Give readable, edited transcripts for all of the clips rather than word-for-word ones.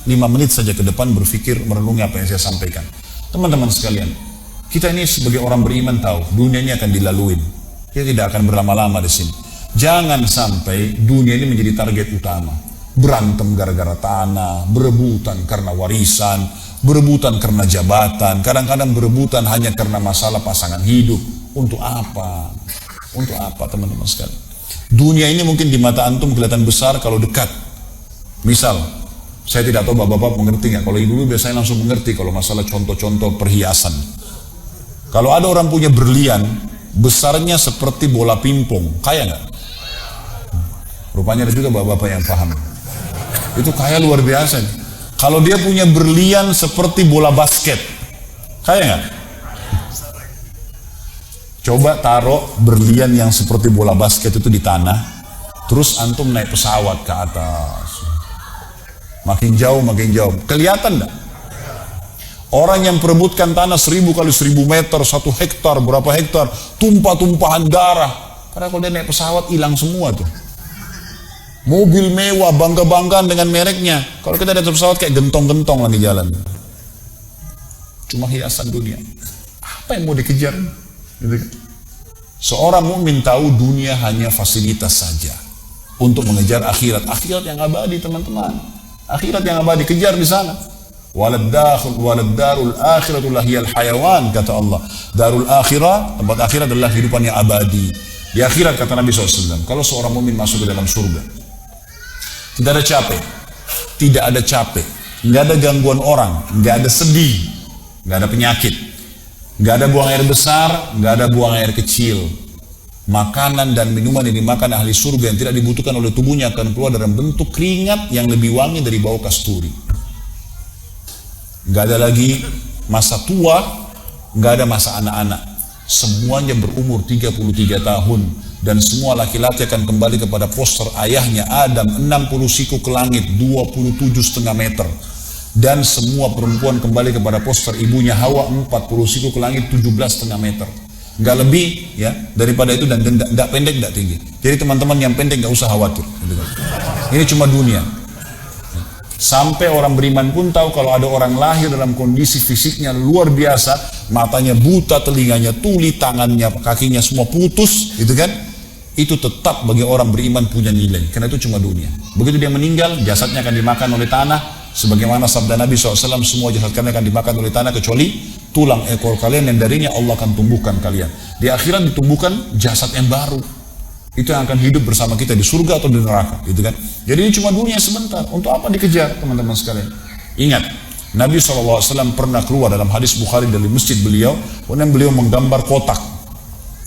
5 menit saja ke depan berpikir, merenungi apa yang saya sampaikan. Teman-teman sekalian, kita ini sebagai orang beriman tahu, dunia ini akan dilaluin. Kita tidak akan berlama-lama di sini. Jangan sampai dunia ini menjadi target utama. Berantem gara-gara tanah, berebutan karena warisan, berebutan karena jabatan, kadang-kadang berebutan hanya karena masalah pasangan hidup. Untuk apa? Untuk apa teman-teman sekalian? Dunia ini mungkin di mata antum kelihatan besar kalau dekat. Misal, saya tidak tahu bapak-bapak mengerti nggak? Kalau ibu biasanya langsung mengerti kalau masalah contoh-contoh perhiasan. Kalau ada orang punya berlian, besarnya seperti bola pingpong, kaya nggak? Rupanya ada juga bapak-bapak yang paham. Itu kaya luar biasa. Kalau dia punya berlian seperti bola basket, kaya nggak? Coba taruh berlian yang seperti bola basket itu di tanah, terus antum naik pesawat ke atas. Makin jauh, kelihatan nggak? Orang yang perebutkan tanah 1000 kali 1000 meter, 1 hektar, berapa hektar, tumpah-tumpahan darah. Karena kalau dia naik pesawat hilang semua tuh. Mobil mewah, bangga-banggaan dengan mereknya. Kalau kita naik pesawat kayak gentong-gentong lagi jalan. Cuma hiasan dunia. Apa yang mau dikejar? Gitu. Seorang mukmin tahu dunia hanya fasilitas saja untuk mengejar akhirat. Akhirat yang abadi teman-teman. Akhirat yang abadi, kejar di sana. Walad darul akhiratu lahiyal hayawan, kata Allah. Darul akhirah, tempat akhirat adalah kehidupan yang abadi. Di akhirat kata Nabi SAW, kalau seorang mukmin masuk ke dalam surga, tidak ada capek, tidak ada capek, nggak ada gangguan orang, nggak ada sedih, nggak ada penyakit, nggak ada buang air besar, nggak ada buang air kecil. Makanan dan minuman yang dimakan ahli surga yang tidak dibutuhkan oleh tubuhnya akan keluar dalam bentuk keringat yang lebih wangi dari bau kasturi. Nggak ada lagi masa tua, nggak ada masa anak-anak. Semuanya berumur 33 tahun. Dan semua laki-laki akan kembali kepada poster ayahnya Adam, 60 siku ke langit, 27,5 meter. Dan semua perempuan kembali kepada poster ibunya Hawa, 40 siku ke langit, 17,5 meter. Nggak lebih ya daripada itu, dan nggak pendek, nggak tinggi. Jadi teman-teman yang pendek nggak usah khawatir. Ini cuma dunia. Sampai orang beriman pun tahu kalau ada orang lahir dalam kondisi fisiknya luar biasa, matanya buta, telinganya tuli, tangannya, kakinya semua putus, gitu kan? Itu tetap bagi orang beriman punya nilai, karena itu cuma dunia. Begitu dia meninggal, jasadnya akan dimakan oleh tanah, sebagaimana sabda Nabi SAW, semua jasad kalian akan dimakan oleh tanah kecuali tulang ekor kalian yang darinya Allah akan tumbuhkan kalian. Di akhirat ditumbuhkan jasad yang baru, itu yang akan hidup bersama kita di surga atau di neraka, gitu kan? Jadi ini cuma dunia sebentar. Untuk apa dikejar, teman-teman sekalian? Ingat, Nabi SAW pernah keluar dalam hadis Bukhari dari masjid beliau, kemudian beliau menggambar kotak.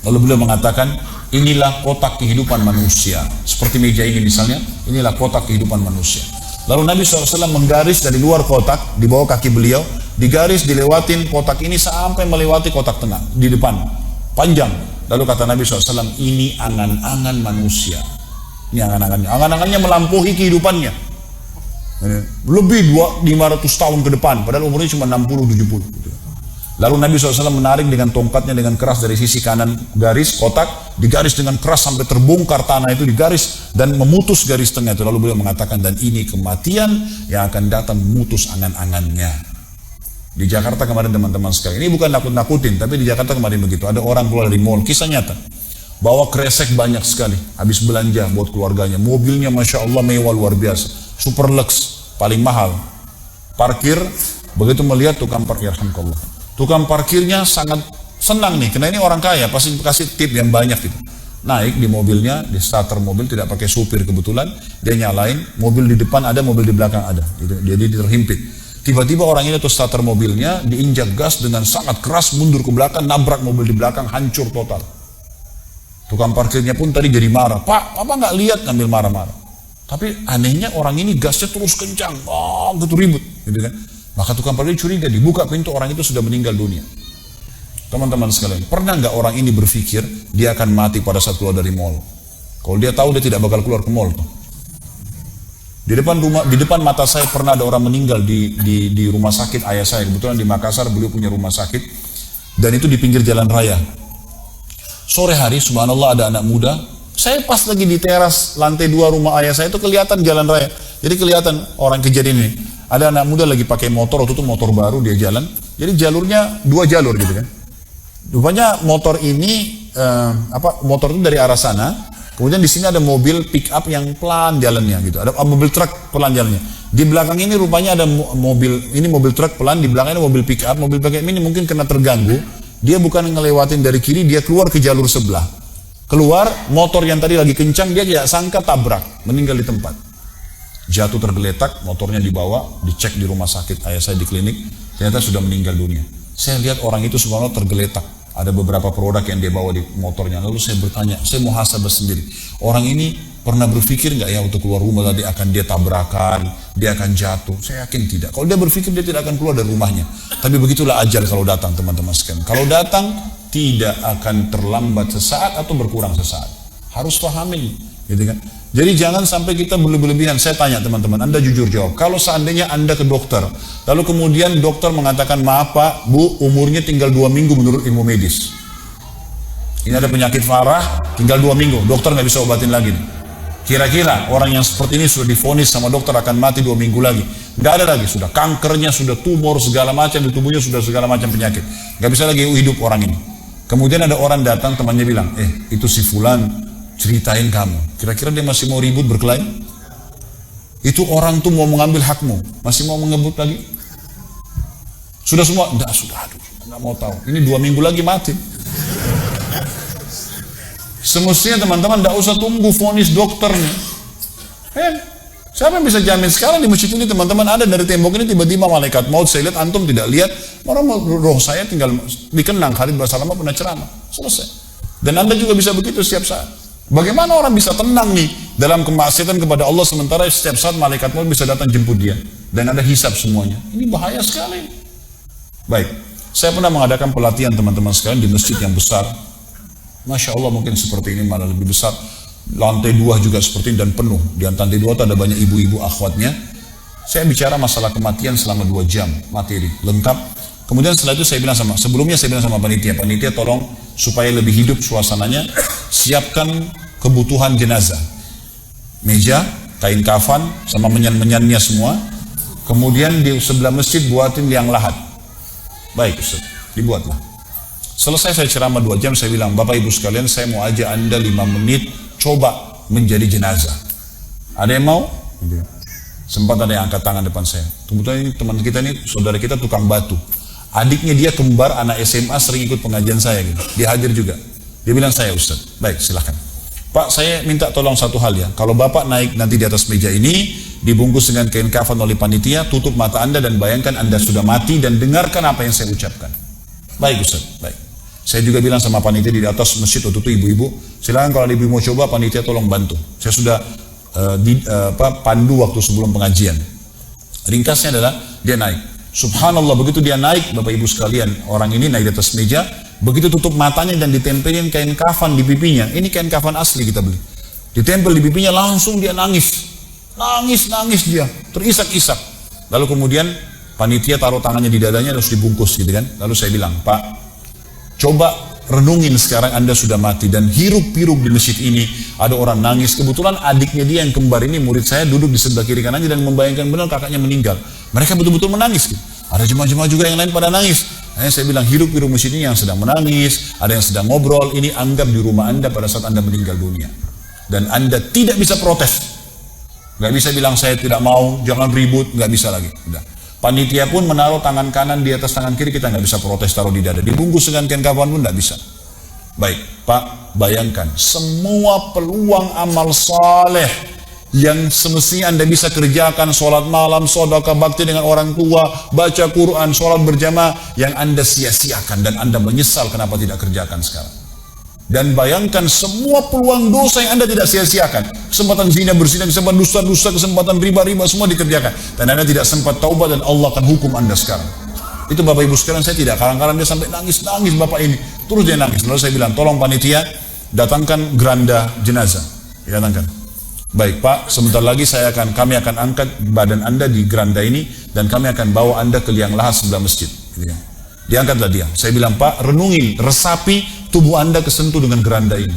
Lalu beliau mengatakan, inilah kotak kehidupan manusia. Seperti meja ini misalnya, inilah kotak kehidupan manusia. Lalu Nabi SAW menggaris dari luar kotak, di bawah kaki beliau, digaris, dilewatin kotak ini sampai melewati kotak tengah, di depan, panjang. Lalu kata Nabi SAW, ini angan-angan manusia. Ini angan-angannya. Angan-angannya melampaui kehidupannya. Lebih 500 tahun ke depan, padahal umurnya cuma 60-70. Lalu Nabi SAW menarik dengan tongkatnya dengan keras dari sisi kanan garis kotak, digaris dengan keras sampai terbongkar tanah itu, digaris dan memutus garis tengah itu. Lalu beliau mengatakan, dan ini kematian yang akan datang memutus angan-angannya. Di Jakarta kemarin teman-teman sekalian, ini bukan nakut-nakutin, tapi di Jakarta kemarin begitu. Ada orang keluar dari mall, kisah nyata, bawa kresek banyak sekali, habis belanja buat keluarganya. Mobilnya Masya Allah mewah luar biasa, super lux, paling mahal. Parkir, begitu melihat tukang parkir, alhamdulillah, tukang parkirnya sangat senang nih, karena ini orang kaya, pasti kasih tip yang banyak gitu. Naik di mobilnya, di starter mobil, tidak pakai supir kebetulan, dia nyalain, mobil di depan ada, mobil di belakang ada, gitu. Jadi terhimpit. Tiba-tiba orang ini tuh starter mobilnya diinjak gas dengan sangat keras, mundur ke belakang, nabrak mobil di belakang, hancur total. Tukang parkirnya pun tadi jadi marah, Pak, apa nggak lihat, ngambil marah-marah. Tapi anehnya orang ini gasnya terus kencang, gitu ribut, gitu kan. Maka tukang parkir curiga, dibuka pintu, orang itu sudah meninggal dunia. Teman-teman sekalian, pernah nggak orang ini berpikir dia akan mati pada saat keluar dari mall? Kalau dia tahu dia tidak bakal keluar ke mall tuh. Di depan mata saya pernah ada orang meninggal di rumah sakit ayah saya. Kebetulan di Makassar beliau punya rumah sakit, dan itu di pinggir jalan raya. Sore hari, subhanallah, ada anak muda. Saya pas lagi di teras lantai 2 rumah ayah saya itu kelihatan jalan raya. Jadi kelihatan orang kejadian ini. Ada anak muda lagi pakai motor, waktu itu motor baru dia jalan. Jadi jalurnya 2 jalur gitu kan. Rupanya motor ini motor itu dari arah sana. Kemudian di sini ada mobil pick up yang pelan jalannya gitu. Ada mobil truk pelan jalannya. Di belakang ini rupanya ada mobil truk pelan, di belakangnya ada mobil pick up. Mobil pick up ini mungkin kena terganggu. Dia bukan ngelewatin dari kiri, dia keluar ke jalur sebelah. Keluar, motor yang tadi lagi kencang, dia tidak sangka tabrak, meninggal di tempat. Jatuh tergeletak, motornya dibawa, dicek di rumah sakit ayah saya di klinik, ternyata sudah meninggal dunia. Saya lihat orang itu subhanallah tergeletak. Ada beberapa produk yang dia bawa di motornya. Lalu saya bertanya, saya muhasabah sendiri. Orang ini pernah berpikir nggak ya untuk keluar rumah tadi akan dia tabrakan, dia akan jatuh? Saya yakin tidak. Kalau dia berpikir dia tidak akan keluar dari rumahnya. Tapi begitulah ajal kalau datang teman-teman sekalian. Kalau datang tidak akan terlambat sesaat atau berkurang sesaat. Harus pahami, gitu kan? Jadi jangan sampai kita berlebihan. Saya tanya teman-teman, Anda jujur jawab. Kalau seandainya Anda ke dokter, lalu kemudian dokter mengatakan, maaf Pak, Bu, umurnya tinggal 2 minggu menurut ilmu medis. Ini ada penyakit parah, tinggal 2 minggu, dokter nggak bisa obatin lagi. Kira-kira orang yang seperti ini sudah divonis sama dokter akan mati 2 minggu lagi. Nggak ada lagi, sudah kankernya, sudah tumor, segala macam di tubuhnya, sudah segala macam penyakit. Nggak bisa lagi hidup orang ini. Kemudian ada orang datang, temannya bilang, itu si Fulan, ceritain kamu, kira-kira dia masih mau ribut berkelahi? Itu orang tuh mau mengambil hakmu, masih mau mengebut lagi? Sudah semua? Enggak, sudah, aduh, enggak mau tahu. Ini 2 minggu lagi mati. Semestinya teman-teman enggak usah tunggu vonis dokternya. Siapa yang bisa jamin sekarang di masjid ini teman-teman ada dari tembok ini tiba-tiba malaikat maut, saya lihat antum tidak lihat, orang roh saya tinggal dikenang, Khalid Basalamah pernah ceramah, selesai. Dan Anda juga bisa begitu setiap saat. Bagaimana orang bisa tenang nih dalam kemaksiatan kepada Allah sementara setiap saat malaikat maut bisa datang jemput dia dan ada hisab semuanya. Ini bahaya sekali. Baik, saya pernah mengadakan pelatihan teman-teman sekalian di masjid yang besar. Masya Allah mungkin seperti ini malah lebih besar. Lantai 2 juga seperti ini dan penuh. Di lantai 2 itu ada banyak ibu-ibu akhwatnya. Saya bicara masalah kematian selama 2 jam materi lengkap. Kemudian setelah itu sebelumnya saya bilang sama panitia tolong supaya lebih hidup suasananya, siapkan kebutuhan jenazah. Meja, kain kafan, sama menyan-menyannya semua. Kemudian di sebelah masjid buatin liang lahat. Baik Ustaz, dibuatlah. Selesai saya ceramah 2 jam, saya bilang, Bapak Ibu sekalian, saya mau aja Anda 5 menit coba menjadi jenazah. Ada yang mau? Sempat ada yang angkat tangan depan saya. Kebetulan ini teman kita ini, saudara kita tukang batu. Adiknya dia kembar anak SMA sering ikut pengajian saya gitu. Dia hadir juga. Dia bilang saya Ustaz. Baik silahkan. Pak saya minta tolong satu hal ya. Kalau Bapak naik nanti di atas meja ini dibungkus dengan kain kafan oleh panitia, tutup mata Anda dan bayangkan Anda sudah mati dan dengarkan apa yang saya ucapkan. Baik Ustaz. Baik. Saya juga bilang sama panitia di atas masjid waktu itu ibu-ibu, silakan kalau ibu mau coba panitia tolong bantu. Saya sudah pandu waktu sebelum pengajian. Ringkasnya adalah dia naik. Subhanallah begitu dia naik, Bapak Ibu sekalian, orang ini naik di atas meja, begitu tutup matanya dan ditempelin kain kafan di pipinya. Ini kain kafan asli kita beli. Ditempel di pipinya langsung dia nangis. Nangis dia, terisak-isak. Lalu kemudian panitia taruh tangannya di dadanya terus dibungkus gitu kan. Lalu saya bilang, Pak, coba renungin sekarang Anda sudah mati dan hiruk-piruk di masjid ini ada orang nangis. Kebetulan adiknya dia yang kembar ini murid saya duduk di sebelah kiri kanannya dan membayangkan benar kakaknya meninggal. Mereka betul-betul menangis gitu. Ada jemaah-jemaah juga yang lain pada nangis. Nah, saya bilang hiruk-piruk masjid ini yang sedang menangis, ada yang sedang ngobrol, ini anggap di rumah Anda pada saat Anda meninggal dunia. Dan Anda tidak bisa protes. Gak bisa bilang saya tidak mau, jangan ribut, gak bisa lagi. Udah. Panitia pun menaruh tangan kanan di atas tangan kiri, kita nggak bisa protes taruh di dada. Dibungkus dengan kain kafan pun nggak bisa. Baik, Pak, bayangkan semua peluang amal saleh yang semestinya Anda bisa kerjakan, sholat malam, sedekah bakti dengan orang tua, baca Quran, sholat berjamaah, yang Anda sia-siakan dan Anda menyesal kenapa tidak kerjakan sekarang. Dan bayangkan semua peluang dosa yang Anda tidak sia-siakan. Kesempatan zina, berzina, kesempatan dusta-dusta, kesempatan riba-riba, semua dikerjakan. Dan Anda tidak sempat taubat dan Allah akan hukum Anda sekarang. Itu Bapak Ibu sekalian, saya tidak kadang-kadang dia sampai nangis-nangis Bapak ini. Terus dia nangis. Lalu saya bilang, tolong panitia, datangkan geranda jenazah. Datangkan. Baik Pak, sebentar lagi kami akan angkat badan Anda di geranda ini dan kami akan bawa Anda ke liang lahat sebelah masjid. Diangkatlah dia. Saya bilang, Pak, renungin, resapi tubuh Anda kesentuh dengan geranda ini.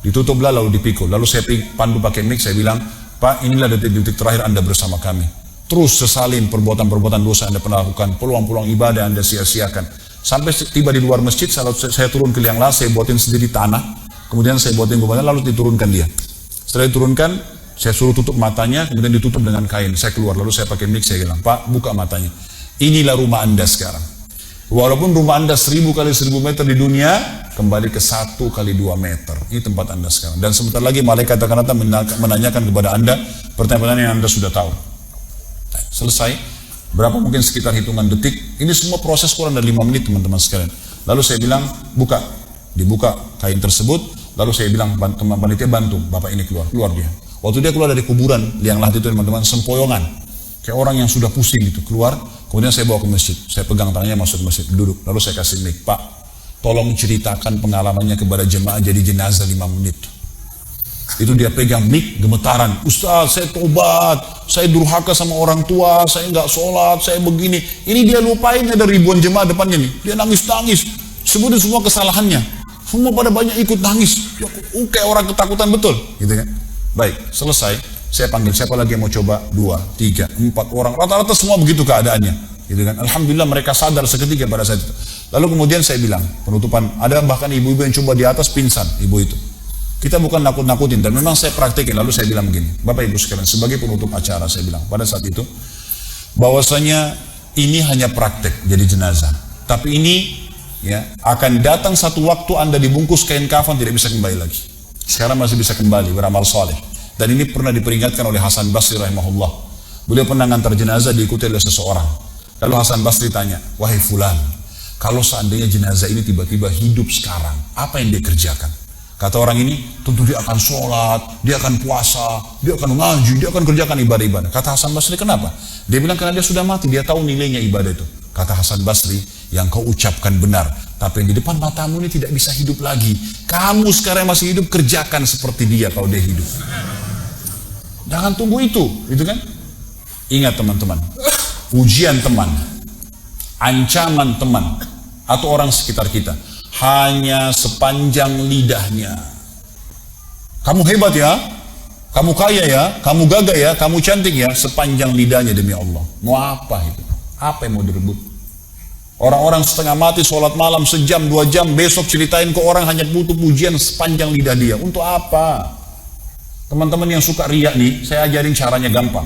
Ditutuplah lalu dipikul. Lalu saya pandu pakai mic, saya bilang, Pak, inilah detik-detik terakhir Anda bersama kami. Terus sesalin perbuatan-perbuatan dosa Anda pernah lakukan, peluang-peluang ibadah Anda sia-siakan. Sampai tiba di luar masjid, saya turun ke liang lahat, saya buatin sendiri tanah, kemudian saya buatin bebannya, lalu diturunkan dia. Setelah diturunkan, saya suruh tutup matanya, kemudian ditutup dengan kain. Saya keluar, lalu saya pakai mic, saya bilang, Pak, buka matanya. Inilah rumah Anda sekarang. Walaupun rumah Anda 1000 kali 1000 meter di dunia, kembali ke 1 kali 2 meter. Ini tempat Anda sekarang. Dan sebentar lagi malaikat akan datang menanyakan kepada Anda pertanyaan-pertanyaan yang Anda sudah tahu. Selesai. Berapa mungkin sekitar hitungan detik. Ini semua proses kurang dari 5 menit teman-teman sekalian. Lalu saya bilang, buka. Dibuka kain tersebut. Lalu saya bilang, teman panitia bantu. Bapak ini keluar. Keluar dia. Waktu dia keluar dari kuburan, liang lahat itu teman-teman, sempoyongan. Kayak orang yang sudah pusing gitu. Keluar. Kemudian saya bawa ke masjid. Saya pegang tangannya masuk ke masjid. Duduk. Lalu saya kasih mic. Pak, tolong ceritakan pengalamannya kepada jemaah jadi jenazah 5 menit. Itu dia pegang mic, gemetaran. Ustaz, saya tobat, saya durhaka sama orang tua, saya nggak sholat, saya begini. Ini dia lupain, ada ribuan jemaah depannya nih. Dia nangis-nangis, sebutin semua kesalahannya. Semua pada banyak ikut nangis. Kayak orang ketakutan betul, gitu kan? Baik, selesai. Saya panggil siapa lagi yang mau coba? 2, 3, 4 orang. Rata-rata semua begitu keadaannya, gitu kan? Alhamdulillah mereka sadar seketika pada saat itu. Lalu kemudian saya bilang penutupan. Ada bahkan ibu-ibu yang coba di atas pingsan, ibu itu. Kita bukan nakut-nakutin, dan memang saya praktekin. Lalu saya bilang begini, Bapak Ibu sekalian, sebagai penutup acara saya bilang pada saat itu, bahwasanya ini hanya praktek jadi jenazah. Tapi ini ya akan datang satu waktu Anda dibungkus kain kafan tidak bisa kembali lagi. Sekarang masih bisa kembali beramal soleh. Dan ini pernah diperingatkan oleh Hasan Basri rahimahullah. Beliau pernah ngantar jenazah diikuti oleh seseorang. Lalu Hasan Basri tanya, wahai fulan, kalau seandainya jenazah ini tiba-tiba hidup sekarang, apa yang dia kerjakan? Kata orang ini, tentu dia akan sholat, dia akan puasa, dia akan ngaji, dia akan kerjakan ibadah-ibadah. Kata Hasan Basri, kenapa? Dia bilang, karena dia sudah mati, dia tahu nilainya ibadah itu. Kata Hasan Basri, yang kau ucapkan benar, tapi yang di depan matamu ini tidak bisa hidup lagi. Kamu sekarang masih hidup, kerjakan seperti dia kalau dia hidup. Jangan tunggu itu, gitu kan? Ingat teman-teman, ujian teman, ancaman teman, atau orang sekitar kita, hanya sepanjang lidahnya. Kamu hebat ya, kamu kaya ya, kamu gagah ya, kamu cantik ya, sepanjang lidahnya demi Allah. Mau apa itu? Apa yang mau direbut? Orang-orang setengah mati sholat malam sejam 2 jam, besok ceritain ke orang hanya butuh pujian sepanjang lidah dia. Untuk apa? Teman-teman yang suka riak nih, saya ajarin caranya gampang.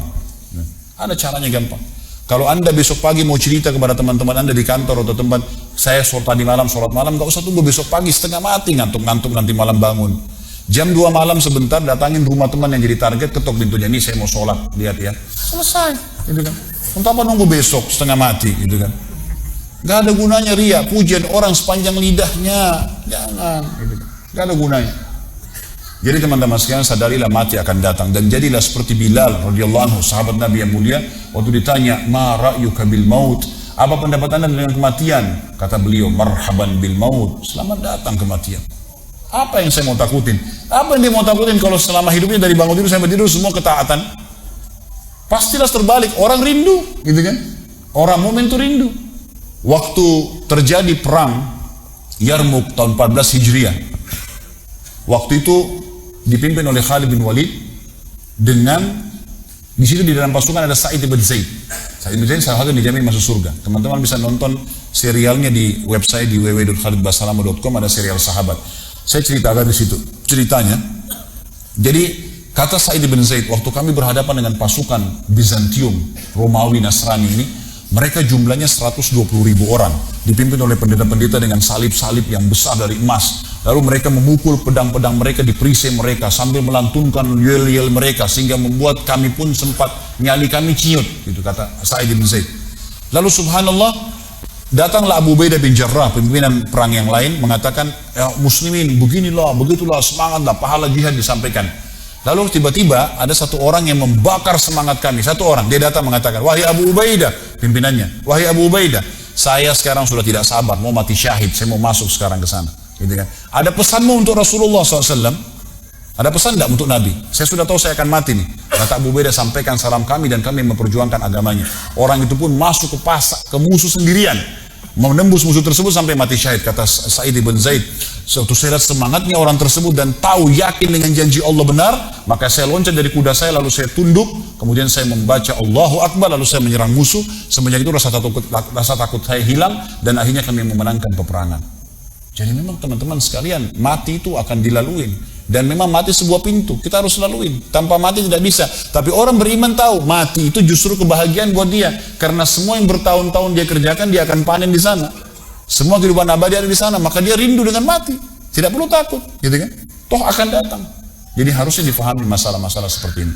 Ada caranya gampang. Kalau Anda besok pagi mau cerita kepada teman-teman Anda di kantor atau tempat, saya tadi malam sholat malam, gak usah tunggu besok pagi setengah mati, ngantuk-ngantuk nanti malam bangun. Jam 2 malam sebentar datangin rumah teman yang jadi target, ketok pintunya, ini saya mau sholat, lihat ya. Selesai, gitu kan. Untuk apa nunggu besok setengah mati, gitu kan. Gak ada gunanya ria, pujian orang sepanjang lidahnya, jangan, gitu kan. Gak ada gunanya. Jadi teman-teman sekalian, sadarilah mati akan datang, dan jadilah seperti Bilal radhiyallahu anhu, sahabat Nabi yang mulia. Waktu ditanya, ma ra'yuka bil maut, apa pendapat Anda dengan kematian? Kata beliau, marhaban bil maut, selamat datang kematian. Apa yang saya mau takutin? Apa yang dia mau takutin kalau selama hidupnya dari bangun tidur sampai tidur semua ketaatan? Pastilah terbalik, orang rindu, gitu kan? Orang mukmin itu rindu. Waktu terjadi perang Yarmuk tahun 14 Hijriah, waktu itu dipimpin oleh Khalid bin Walid, dengan di situ di dalam pasukan ada Sa'id bin Zaid. Sa'id bin Zaid salah satu dijamin masuk surga. Teman-teman bisa nonton serialnya di website di www.khalidbasalamah.com, ada serial sahabat. Saya ceritakan di situ ceritanya. Jadi kata Sa'id bin Zaid, waktu kami berhadapan dengan pasukan Bizantium, Romawi Nasrani ini, mereka jumlahnya 120.000 orang, dipimpin oleh pendeta-pendeta dengan salib-salib yang besar dari emas. Lalu mereka memukul pedang-pedang mereka di perisai mereka sambil melantunkan yel-yel mereka, sehingga membuat kami pun sempat nyali kami ciut, gitu kata Sa'id bin Zaid. Lalu subhanallah, datanglah Abu Ubaidah bin Jarrah, pimpinan perang yang lain, mengatakan, ya muslimin, beginilah, begitulah, semangatlah, pahala jihad disampaikan. Lalu tiba-tiba ada satu orang yang membakar semangat kami. Satu orang, dia datang mengatakan, wahai Abu Ubaidah, pimpinannya, wahai Abu Ubaidah, saya sekarang sudah tidak sabar, mau mati syahid, saya mau masuk sekarang ke sana. Gitu kan? Ada pesanmu untuk Rasulullah SAW? Ada pesan tidak untuk Nabi? Saya sudah tahu saya akan mati nih. Kata Abu Ubaidah, sampaikan salam kami dan kami memperjuangkan agamanya. Orang itu pun masuk ke musuh sendirian, menembus musuh tersebut sampai mati syahid. Kata Sa'id bin Zaid, Suatu saya lihat semangatnya orang tersebut dan tahu yakin dengan janji Allah benar, maka saya loncat dari kuda saya lalu saya tunduk, kemudian saya membaca Allahu Akbar lalu saya menyerang musuh. Semenjak itu rasa takut saya hilang dan akhirnya kami memenangkan peperangan. Jadi memang teman-teman sekalian, mati itu akan dilaluin dan memang mati sebuah pintu, kita harus laluin. Tanpa mati tidak bisa. Tapi orang beriman tahu mati itu justru kebahagiaan buat dia, karena semua yang bertahun-tahun dia kerjakan dia akan panen di sana. Semua kehidupan abadi ada di sana, maka dia rindu dengan mati. Tidak perlu takut, gitu kan? Toh akan datang. Jadi harusnya difahami masalah-masalah seperti ini.